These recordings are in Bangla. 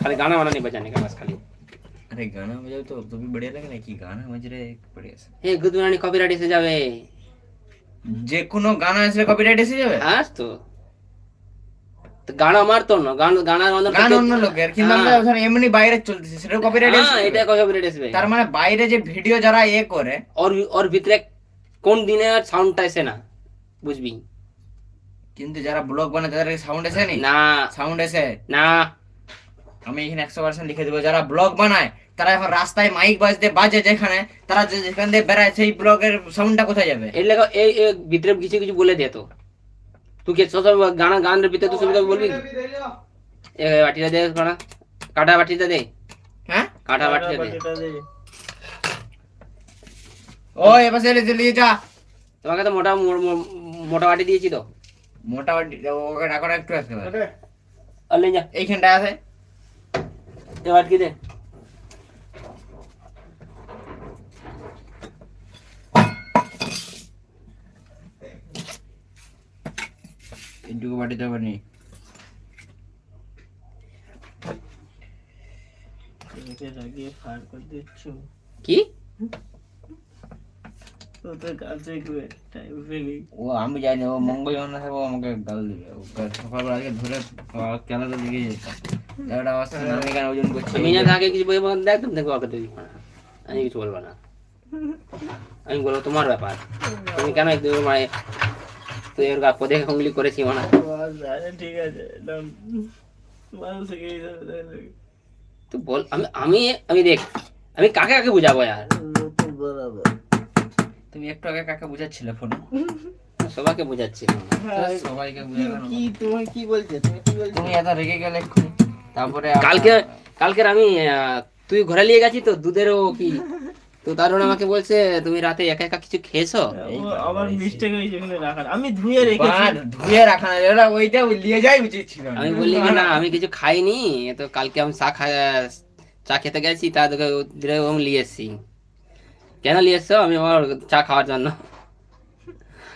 खाली गाना वाना नहीं बजाने का बस खाली। अरे गाना बजाओ तो भी बढ़िया लगे ना कि गाना बज रहे बढ़िया से। ए गुदुरानी कॉपीराइट এসে যাবে। যে কোনো গানা আসলে কপিরাইট এসে যাবে। হ্যাঁ তো গান আমার তো না, গানার অন্য গান অন্য লোকের, কিন্তু আমরা ধর এমনি বাইরে চলতেছে সেটা কপিরাইট হ্যাঁ আসবে। এটা কপিরাইট আসবে। তার মানে বাইরে যে ভিডিও যারা করে ওর ভিতরে কোন দিনে সাউন্ডটা আসে না বুঝবি। কিন্তু যারা ব্লগ বানায় তাদের সাউন্ড আসে না, সাউন্ড আসে না। আমি এখানে 100% লিখে দেবো, যারা ব্লগ বানায় তারা এখন রাস্তায় মাইক বাজে যেখানে, তারা যেখান দিয়ে বেড়ায় সেই ব্লগের সাউন্ডটা কোথায় যাবে? এই লেখা এই ভিতরে কিছু কিছু বলে দে তো। তুই কে সব গানের ভিতরে তুই সুবিধা বলবি। এ বাটিটা দে, কাটা বাটিটা দে। হ্যাঁ কাটা বাটিটা দে। ও এবার চলে যা। তোমাকে তো মোটা মোটা বাটি দিয়েছি তো। মোটা বাটি ওকে রাখো একটু একেবারে। আর লে যা, এইখানটা আছে এ বাটি দে। এইটুকু বাটিতে আবার নেই। কি ও আমি জানি ও মঙ্গল যখন থাকবো আমাকে গাল দিবে। সকালবেলা আজকে ধরে খেলাতে লেগে যেত একটা অবস্থা। আমি কেন ওজন করছি? আমি না থাকে কিছু বই একদম দেখবো ওকে তুই। আমি কিছু বলবো না, আমি বলবো তোমার ব্যাপার। তুমি কেন একদম মানে তুই ওর গা দেখে উঙ্গলি করেছি না। ঠিক আছে তুই বল। আমি আমি দেখ আমি কাকে কাকে বুঝাবো यार। তুমি একটু আগে কাকে বুঝাচ্ছিলে ফোনে? সবাইকে বুঝাচ্ছি। সবাইকে বুঝানো কি তুমি কি বলছো? তুমি এত রেগে গেলে এক্ষুনি। তারপরে কালকে আমি তুই ঘরে নিয়ে গেছি তো দুধেরও কি তো দারুণ আমাকে বলছে তুমি রাতে একা একা কিছু খেয়েছো। আবার মিস্টেক হয়েছে এখানে রাখার, আমি ধুয়ে রেখেছি। ধুয়ে রাখা না, এটা ওইটা নিয়ে যাই উচিত ছিল। আমি বললি কি না আমি কিছু খাইনি তো, কালকে আমি চা খেতে গেছি তা তোকে নিয়ে এসছি। কেন নিয়ে এসছো? আমি আমার চা খাওয়ার জন্য।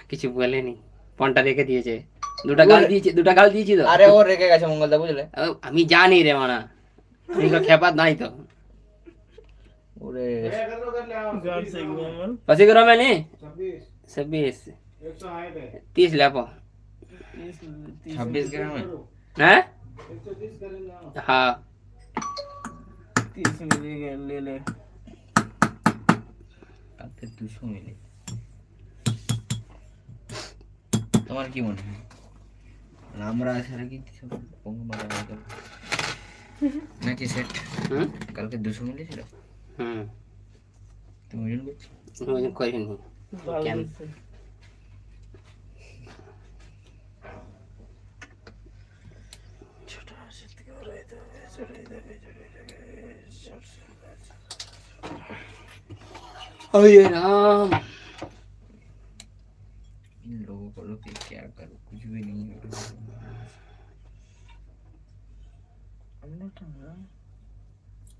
কিছু বলেনি, ফোনটা রেখে দিয়েছে। দুটা গাল দিয়েছি তো। আরে ও রেখে গেছে মঙ্গলদা, বুঝলে? আমি জানি রে মানা, আমি খেপাত নাই তো। ওরে पसी करो मैंने 26 30 लापो 26 ग्राम है। हैं? हाँ 30 मिली ले ले। কালকে 200 মিলি। তোমার কি মনে হয় আমরা আসলে কি পঙ্গ মারা গেল নাকি সেট? কালকে 200 মিলি ছিল। তুমি ওজন করছো? ওজন করিনি কেন? अरे राम, इन लोगों को लोग क्या करो, कुछ भी नहीं है।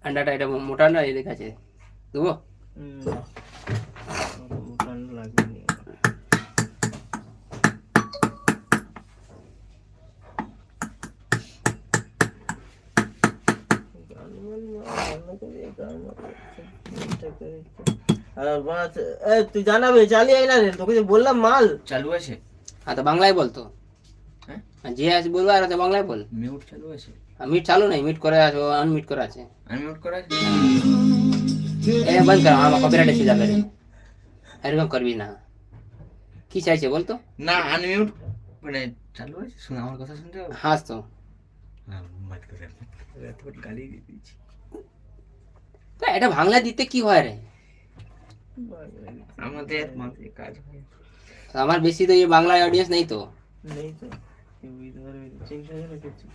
अंडाटा এটা মোটা না এই দেখাচ্ছে দেবো। মোটা লাগবে। তুই জানাবে চালিয়ে আইলা রে, তোকে যে বললাম মাল চালু আছে। হ্যাঁ তো বাংলায় বলতো। হ্যাঁ যে আছে বলবো, আর তো বাংলায় বল। মিউট চালু আছে? মিট চালু নাই, মিট করে আছে, আনমিট করে আছে। আনমিউট করা আছে? এ বন্ধ কর, আমার কপিরাইট এসে যাবে রে। এরকম করবি না। কি চাইছে বলতো? না আনমিউট মানে চালু আছে, শুন আমার কথা শুনতে হবে। হাস তো মত করে এত গালি দিয়ে দিচ্ছি। এটা বাংলা দিতে কি হয় রে? আমাদের মাঝে কাজ হয়। আমার বেশি তো এই বাংলা অডিয়েন্স নেই তো। নেই তো চিন্তা করে কিছু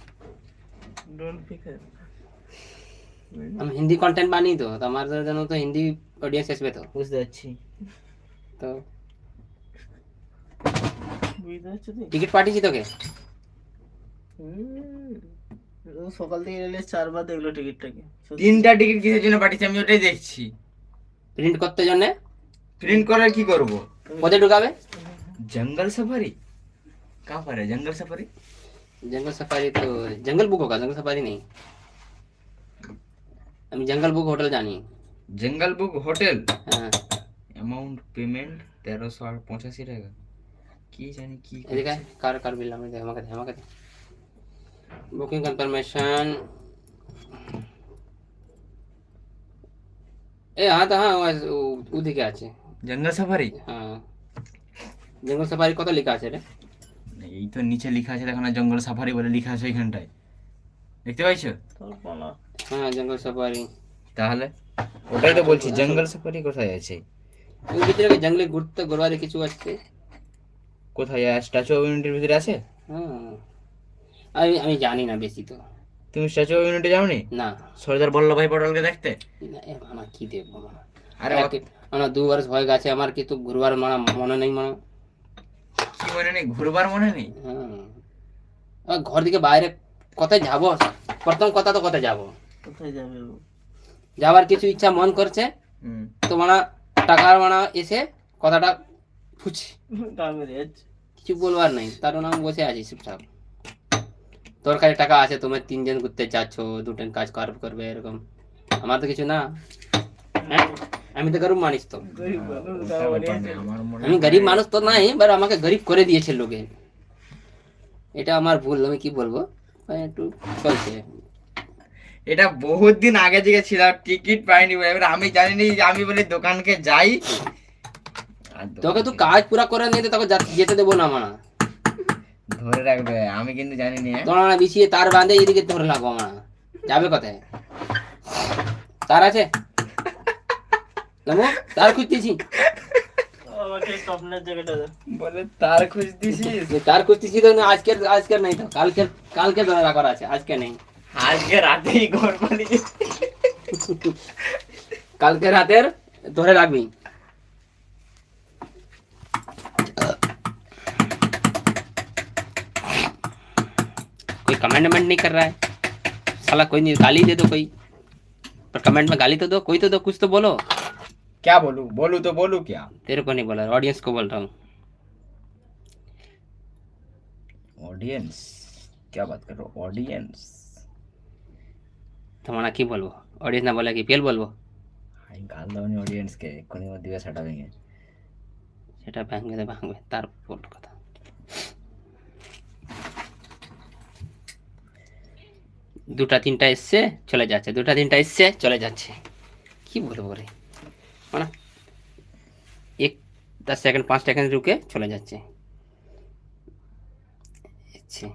ডোন্ট ফিকার। আমি হিন্দি কন্টেন্ট বানি তো আমার জন্য তো হিন্দি অডিয়েন্স আসবে তো। বুঝতে পারছি তো বুঝতে পারছো তুই? টিকিট পাঠিয়েছি তোকে। ও সকাল থেকে এলে 4 বার দেখলো টিকিটটাকে। 3টা টিকিট কিসের জন্য পাঠিয়েছি আমি ওটাই দেখছি। প্রিন্ট করতে জন্য। প্রিন্ট করে কি করব? কোথায় ঢুকাবে? जंगल सफारी कहाँ पर है? जंगल सफारी जंगल सफारी तो जंगल बुक होगा, जंगल सफारी नहीं। আমি জঙ্গল বুক হোটেল জানি। জঙ্গল বুক হোটেল, হ্যাঁ অ্যামাউন্ট পেমেন্ট 1385 টাকা। কি জানি কি এদিকে করছে। কার কার বিল আমি দে, আমাকে দে। বুকিং কনফার্মেশন, এ হ্যাঁ তো হ্যাঁ ওদিকে আছে। জঙ্গল সাফারি, হ্যাঁ জঙ্গল সাফারি কত লেখা আছে রে? এই তো নিচে লেখা আছে, দেখো না জঙ্গল সাফারি বলে লেখা আছে ওইখানটায়, দেখতে পাইছো? তোর পালা। হ্যাঁ জঙ্গল সাফারি। তাহলে ওটাই তো বলছি, জঙ্গল সাফারি কোথায় আছে? ওই ভিতরে জঙ্গলে ঘুরবারে কিছু আছে। কোথায়? স্ট্যাচু অফ ইউনিটির ভিতরে আছে? হ্যাঁ আমি আমি জানি না বেশি তো। তুমি স্ট্যাচু অফ ইউনিটি যাওনি না সর্দার বল্লভভাই পটেলকে দেখতে? না, এ মামা কি দেখবো মামা, আরে আমার 2 বছর হয়ে গেছে, আমার কিন্তু ঘুরবার মনে নেই মামা। কি মনে নেই? ঘুরবার মনে নেই? হ্যাঁ আর ঘর থেকে বাইরে কোথায় যাব, প্রথম কথা তো কোথায় যাব, কোথায় যাবে ও? যাবার কিছু ইচ্ছা মন করছে হুম। তো মানা টাকার মানা এসে কথাটা ফুছি, কামের এজ। কিছু বলবার নেই, তার নাম বসে আছি চুপচাপ। তোর কাছে টাকা আছে, তোমরা 3 জন ঘুরতে চাচ্ছ, 2জন কাজ করবে এরকম, আমার তো কিছু না। হ্যাঁ আমি তো গরিব মানুষ, তো গরিব মানুষ ওটা তাও ব্যাপার বানিয়েছে। নেই, আমার মনে আমি হয়- গরিব মানুষ তো নাই, এবার আমাকে গরিব করে দিয়েছে লোকে, এটা আমার ভুল, আমি কি বলবো, একটু চলছে। এটা বহুত দিন আগে থেকে ছিলাম, টিকিট পাইনি বলে। এবার আমি জানি না যে আমি বলে দোকানকে যাই, আর তোকে তো কাজ পুরা করে নিতে তোকে যেতে দেবো না মানা, ধরে রাখবে, আমি কিন্তু জানি না। দোলনা বিছিয়ে তার বাঁধে এদিকে ধরে লাগবো মানা, যাবে কোথায়? তার আছে নামো, তার খুঁজতেছি, আমাকে স্বপ্নের জায়গাটা দে। বলে তার খোঁজ দিছিস? যে তার খুঁজতেছি তো আজকের নেই তো, কালকে ধরে রাখার আছে, আজকে নেই। আজকে রাতেই ঘর পালিয়ে কালকে রাতের ধরে রাখবি। कोई कमेंट नहीं कर रहा है साला, कोई नहीं, गाली दे दो कोई, पर कमेंट में गाली तो दो, कोई तो दो, कुछ तो बोलो। क्या बोलूं? बोलूं तो बोलूं क्या? तेरे को नहीं बोला, ऑडियंस को बोल रहा हूँ। ऑडियंस? क्या बात कर रहे हो? ऑडियंस? तुम्हारा की बोलबो, ऑडियंस ना बोले कि पेल बोलबो, हाई गाल दाও নি অডিয়েন্স কে, এক্ষুনি মধ্যে দিবে সেটা ভেঙে। সেটা ভাঙবে তার বড় কথা। দুটা তিনটা এসছে চলে যাচ্ছে, দুটা তিনটা এসছে চলে যাচ্ছে, কি বলবো রে, মানে 10 সেকেন্ড 5 সেকেন্ড রুকে চলে যাচ্ছে।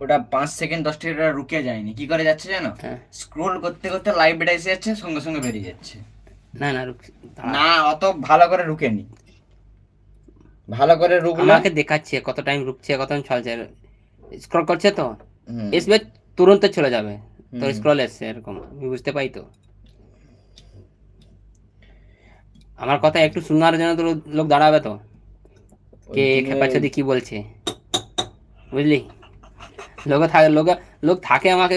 ওটা 5 সেকেন্ড 10 সেকেন্ড রুকে যায়নি, কি করে যাচ্ছে জানো? হ্যাঁ। স্ক্রোল করতে করতে লাইভ এটা এসে যাচ্ছে, সঙ্গে সঙ্গে বেরিয়ে যাচ্ছে। না না অত ভালো করে রুকেনি, ভালো করে রুকলে আমাকে দেখাচ্ছে কত টাইম রুকছে, কত টাইম চলছে, স্ক্রল করছে তো হুম, এসবে তুরন্ত চলে যাবে, তো হুম। স্ক্রল এসছে এরকম, আমি বুঝতে পাই তো। আমার কথা একটু শোনার জন্য তো লোক দাঁড়াবে তো, কে ওই খেপাচ্ছি কি বলছে, বুঝলি, লোক থাকে আমাকে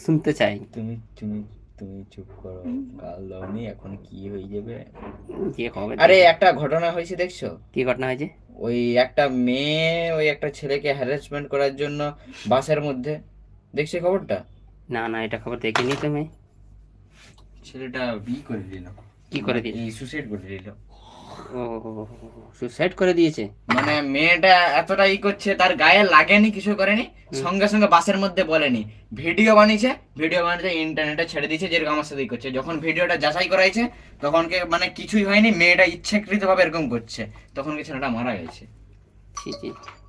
শুনতে চাই। তুমি তুমি তুমি চুপ করো, গাল দাওনি, এখন কি হয়ে যাবে? কি হবে? আরে একটা ঘটনা হয়েছে দেখছো? কি ঘটনা হয়েছে? ওই একটা মেয়ে ওই একটা ছেলেকে হ্যারাসমেন্ট করার জন্য বাসের মধ্যে, দেখছো খবরটা? না এটা খবর দেখিনি তুমি। ছেলেটা করে দিল, কি করে দিয়েছে? সুসাইড করে দিল। ও সুসাইড করে দিয়েছে? মানে মেয়েটা এতটা করছে, তার গায়ে লাগেনি, কিছু করেনি, সঙ্গে সঙ্গে বাসের মধ্যে বলেনি, ভিডিও বানিয়েছে ইন্টারনেটে ছেড়ে দিয়েছে, যেরকম আমার সাথেই করছে। যখন ভিডিওটা যাচাই করাইছে তখন মানে কিছুই হয়নি, মেয়েটা ইচ্ছাকৃত ভাবে এরকম করছে, তখন ছেলেটা মারা গেছে।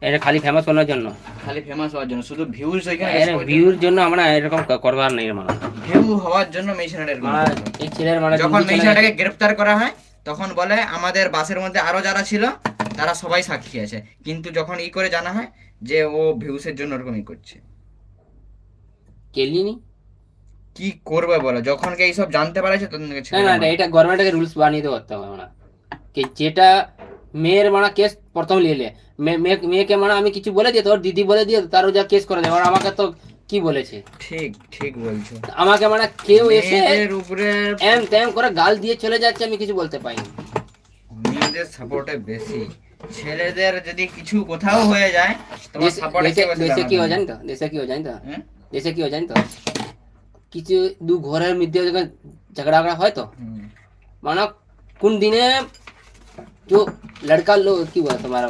এটা খালি ফেমাস হওয়ার জন্য, খালি ফেমাস হওয়ার জন্য, শুধু ভিউজ ওইখানে ভিউর জন্য আমরা এরকম করবার নেই মানে, ভিউ হওয়ার জন্য মেয়ে ছেলেটা এরকম করছে। এই ছেলের মানে যখন মেয়ে ছেলেটাকে গ্রেফতার করা হয় তখন বলে আমাদের বাসের মধ্যে আরো যারা ছিল তারা সবাই সাক্ষী আছে, কিন্তু যখন করে জানা হয় যে ও ভিউসের জন্য ওরকমই করছে। কেলিনি কি করবে বলো, যখন কে এইসব জানতে পারেছে তখন থেকে ছেড়ে না এটা গভর্নমেন্টকে রুলস বানিয়ে দিতে হবে মানে, কি যেটা মেয়ের মানে কেস প্রথম নিলে মেয়েকে মানে আমি কিছু বলে দিয়ে, তোর দিদি বলে দিয়ে তারও যা কেস করে দেবে, আমাকে তো কি বলেছে? ঠিক ঠিক বলছো, আমাকে মানে কেউ এসে মেয়েদের উপরে এম তেম করে গাল দিয়ে চলে যাচ্ছে, আমি কিছু বলতে পাইনি। মেয়েদের সাপোর্টে বেশি, ছেলেদের যদি কিছু কোথাও হয়ে যায় তোমার সাপোর্টে দেশে কি হয় জানি তো, দেশে কি হয় জানি তো, দেশে কি হয় জানি তো, কিছু দু ঘরের মধ্যে যখন झगड़ा वगड़ा হয় তো হুম। মানে কোন দিনে जो लड़का लोग কি বলে তোমার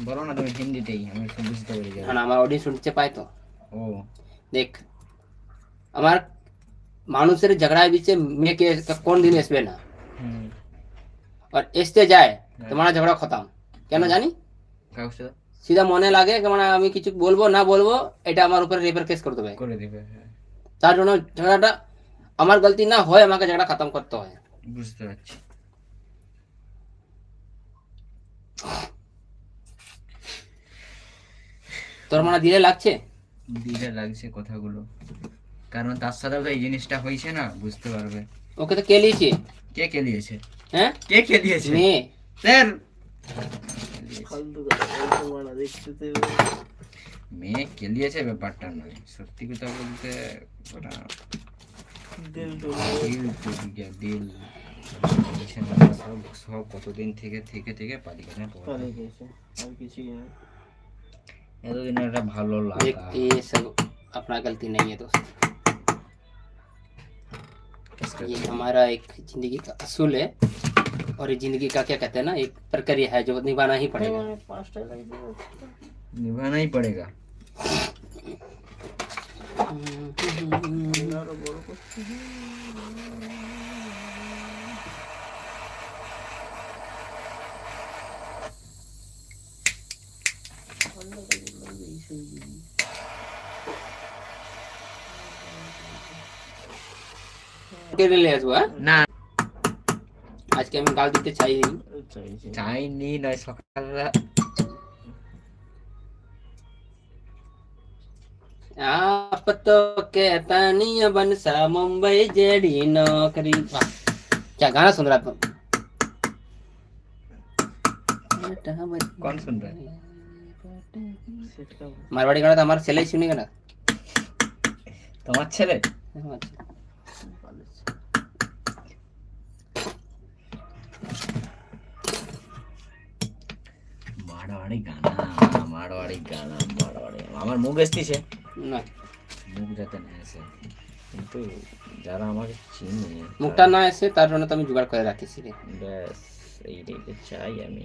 বলো না তুমি হিন্দিতেই, আমি সব বুঝতে পেরে যাবো। না আমার অডিয়েন্স শুনতে পায় তো ও দেখ আমার মানুষের ঝগড়ার বিচে মেয়েকে কোন দিন আসবে না হুম और আসতে যায় তোমার ঝগড়া খতম কেন জানি কাগজটা सीधा মনে লাগে যে মানে আমি কিছু বলবো না বলবো এটা আমার উপরে রেপের কেস করে দেবে করে দিবে, হ্যাঁ তার জন্য ঝগড়াটা আমার গলতি না হয় আমাকে ঝগড়া খতম করতে হয় বুঝতে পারছি। তোর মানে দিলে লাগছে দিলে লাগছে কথাগুলো, কারণ তার সাথেও তো এই জিনিসটা হয়েছে না, বুঝতে পারবে। ওকে তো কে লিয়েছে কে খেলিয়েছে? হ্যাঁ কে খেলিয়েছে? মেয়ে স্যার ফালতু কথা বলছো মারা, দেখতে তো এবার। মেয়ে খেলিয়েছে ব্যাপারটা নয়, সত্যি কথা বলতে ওটা দিল তো দিল টুট গিয়া, দিল সব সব কতদিন থেকে থেকে থেকে পালিয়ে পড়ে পালিয়ে গেছে, আর কিছুই না। এতদিন একটা ভালো देख লাগা। ये सब अपना गलती नहीं है दोस्त ये हमारा एक जिंदगी का असूल है और ये जिंदगी का क्या कहते हैं ना एक प्रक्रिया है जो निभाना ही पड़ेगा মানে 5টা লাইক দিয়েছে। निभाना ही पड़ेगा। আরো বড় করতে কেটে নিয়ে আসবো হ্যাঁ না আজকে আমি গাল দিতে চাইনি চাইছে। চাইনি নয়, সকালবেলা आप तो कहता नहीं है बनसा मुंबई जेडी नौकरी वाह, क्या गाना सुन रहा था कौन सुन रहा है? সেটকা मारवाड़ी गाना तो हमारा चले ही सुनेगा ना তোমার ছেলে? মারোয়াড়ি গানা, মারোয়াড়ি গানা, মারোয়াড়ি আমার মুখ এসতিছে, না মুখ যাতে না আসে, কিন্তু যারা আমাকে চিনে মুখটা না এসে তার জন্য তো আমি জোগাড় করে রাখিছি রে ব্যাস এইটাই চাই আমি।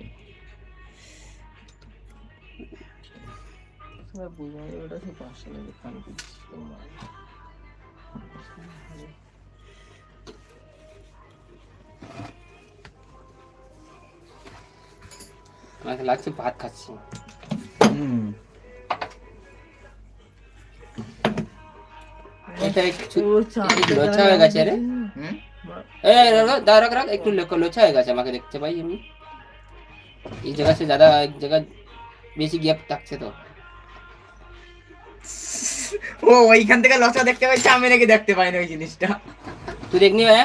সব বুঝাই ওটা সে 5টা লাইক কান করছিস তোমার। আমাকে লাগছে ভাত খাচ্ছি হুম এটা একটু ও চার একটু লোচা হয়ে গেছে রে হুম এই দাঁড়া রাখ রাখ একটু লোচা হয়ে গেছে আমাকে দেখতে পাই আমি এই জায়গা से ज्यादा एक जगह বেশি গ্যাপ থাকছে তো ও ওইখান থেকে লসা দেখতে পাচ্ছি, আমি নাকি দেখতে পাইনি ওই জিনিসটা। তুই দেখনি ভাই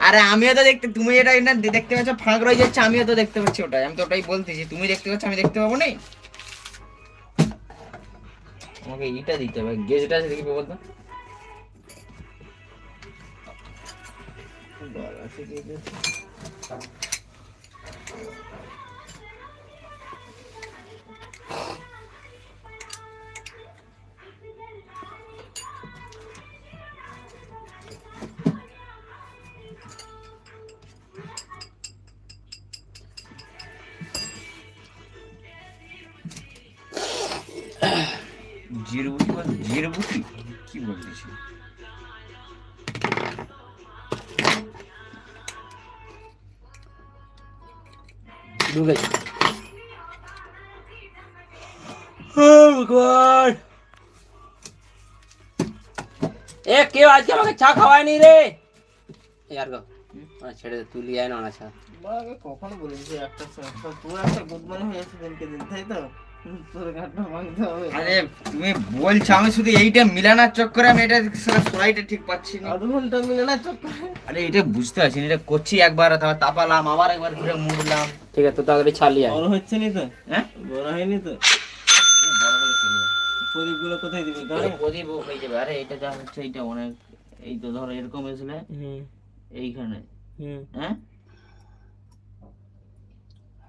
আরে আমিও তো দেখতে, তুমি এটা না দেখতে পাচ্ছ ফাঁক রয়ে যাচ্ছে, আমিও তো দেখতে পাচ্ছি ওটাই, আমি তো ওটাই বলতেছি, তুমি দেখতে পাচ্ছ আমি দেখতে পাবো না। আমাকে এইটা দিতে হবে, গেজটা আছে দেখি বলতো। গলা থেকে গেছে। জিরবুটি বল, জিরবুটি কি বলতেছি? ডুব গেছে ভগবান এ কেউ আজকে আমাকে চা খাওয়ায়নি রে यार গো ছেড়ে দে তুই লিয়ে আয় না না চা বাবা কখন বলেছি একটা সমস্যা, তোর একটা গুদমানি হয়ে যাচ্ছে দিনকে দিন, তাই তো? তোর গাঁটটা ভাঙতে হবে। আরে তুমি বলছো, আমি শুধু এইটা মিলানোর চক্করে আমি এটা সরাইটা ঠিক পাচ্ছি না। আধ ঘন্টা মিলে না চক্কর। আরে এটা বুঝতে পারছি না, এটা করছি একবার, তারপর তাপালাম, আবার একবার ঘুরে মুড়লাম। ঠিক আছে তো তাড়াতাড়ি ছা লিয়ে আয় বড় হচ্ছে নি তো? হ্যাঁ বড় হয়নি তো? প্রদীপগুলো কোথায় দিবি গাড়ি? প্রদীপ হয়ে যাবে। আরে এটা যা হচ্ছে এইটা অনেক, এই তো ধরো এরকম এসলে এইখানে, হ্যাঁ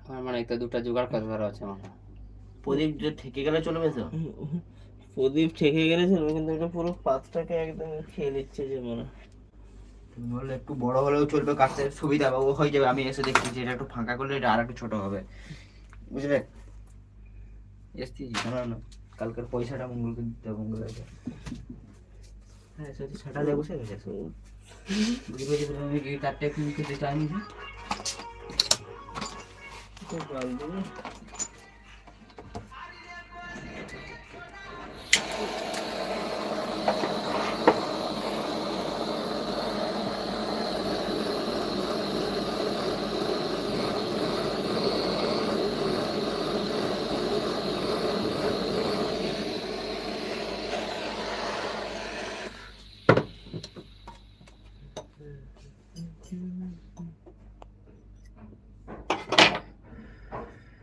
আমার মানে একটা দুটো জোগাড় করবার আছে আমার প্রদীপ যে থেকে গেলে চলবে তো? প্রদীপ ঠেকে গেলে চলবে, কিন্তু এটা পুরো পাতটাকে একদম খেয়ে নিচ্ছে যে মনে হয়। বললে একটু বড় হলেও চলবে, কাটতে সুবিধা হবে, ও হয়ে যাবে। আমি এসে দেখছি যে এটা একটু ফাঁকা করলে এটা আর একটু ছোট হবে, বুঝলে? এসছি জানো না, কালকের পয়সাটা মঙ্গলকে দিতে হবে, মঙ্গল আছে। হ্যাঁ সত্যি সেটা দিয়ে বসে গেছে বুঝতে পেরেছি, আমি গিটারটা একটু খেতে চাইনি। খুব ভালো দিবি।